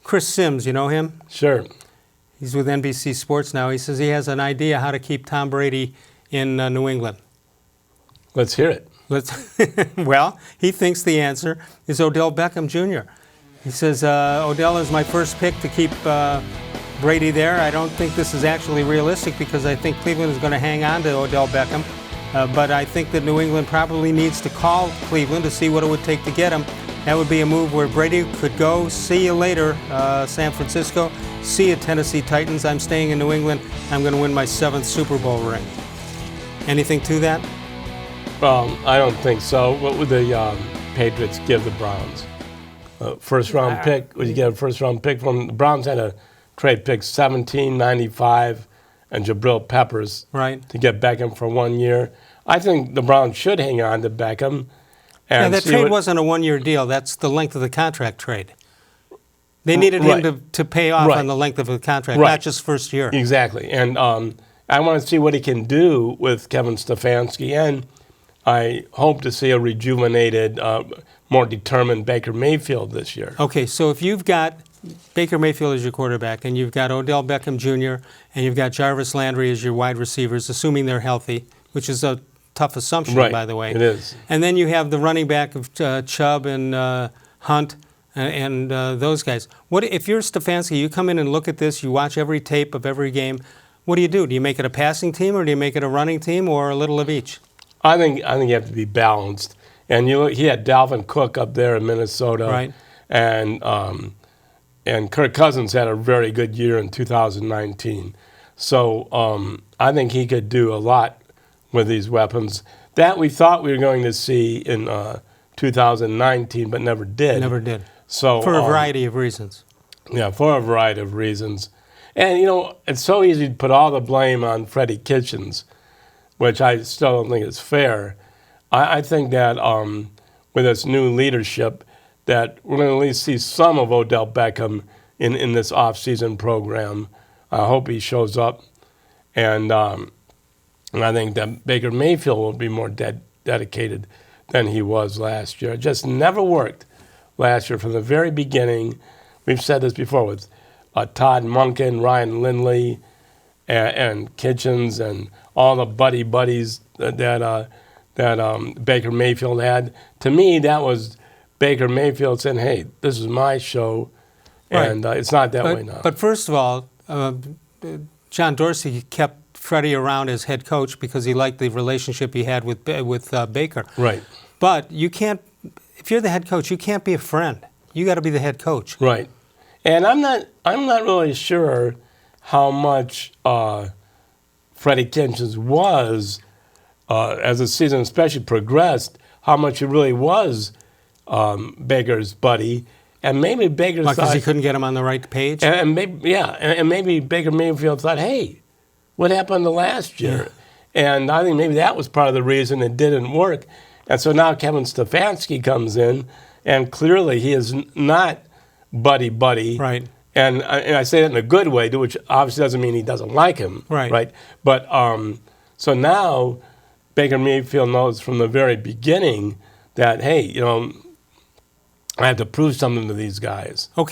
Chris Sims, you know him? Sure. He's with NBC Sports now. He says he has an idea how to keep Tom Brady in New England. Let's hear it. Well, he thinks the answer is Odell Beckham Jr. He says, Odell is my first pick to keep Brady there. I don't think this is actually realistic because I think Cleveland is going to hang on to Odell Beckham. But I think that New England probably needs to call Cleveland to see what it would take to get him. That would be a move where Brady could go, see you later, San Francisco, see you, Tennessee Titans. I'm staying in New England. I'm going to win my 7th Super Bowl ring. Anything to that? I don't think so. What would the Patriots give the Browns? First-round pick? Would you get a first-round pick from the Browns? Had a trade pick 17, 95, and Jabril Peppers to get Beckham for 1 year. I think the Browns should hang on to Beckham. And that trade wasn't a one-year deal. That's the length of the contract trade. They needed him to pay off on the length of the contract, not just first year. Exactly. And I want to see what he can do with Kevin Stefanski, and I hope to see a rejuvenated, more determined Baker Mayfield this year. Okay, so if you've got Baker Mayfield as your quarterback, and you've got Odell Beckham Jr., and you've got Jarvis Landry as your wide receivers, assuming they're healthy, which is a tough assumption, by the way. It is. And then you have the running back of Chubb and Hunt and those guys. What if you're Stefanski? You come in and look at this. You watch every tape of every game. What do? Do you make it a passing team, or do you make it a running team, or a little of each? I think you have to be balanced. And he had Dalvin Cook up there in Minnesota, and Kirk Cousins had a very good year in 2019. So I think he could do a lot with these weapons that we thought we were going to see in 2019, but never did. Never did. So for a variety of reasons. Yeah, for a variety of reasons. And, it's so easy to put all the blame on freddie-kitchens, which I still don't think is fair. I think that with this new leadership, that we're going to at least see some of Odell Beckham in this off-season program. I hope he shows up. And I think that Baker Mayfield will be more dedicated than he was last year. It just never worked last year from the very beginning. We've said this before with Todd Monken, Ryan Lindley, and Kitchens, and all the buddies that Baker Mayfield had. To me, that was Baker Mayfield saying, hey, this is my show, and it's not that way now. But first of all, John Dorsey kept Freddie around as head coach because he liked the relationship he had with Baker. Right. But you can't, if you're the head coach, you can't be a friend. You got to be the head coach. Right. And I'm not really sure how much freddie-kitchens was as the season especially progressed, how much he really was Baker's buddy. And maybe Baker thought... Because he couldn't get him on the right page? And maybe Baker Mayfield thought, hey, what happened to last year? Yeah. And I think maybe that was part of the reason it didn't work. And so now Kevin Stefanski comes in, and clearly he is not buddy-buddy. Right. And I say that in a good way, which obviously doesn't mean he doesn't like him. Right. But so now Baker Mayfield knows from the very beginning that, hey, I have to prove something to these guys. Okay.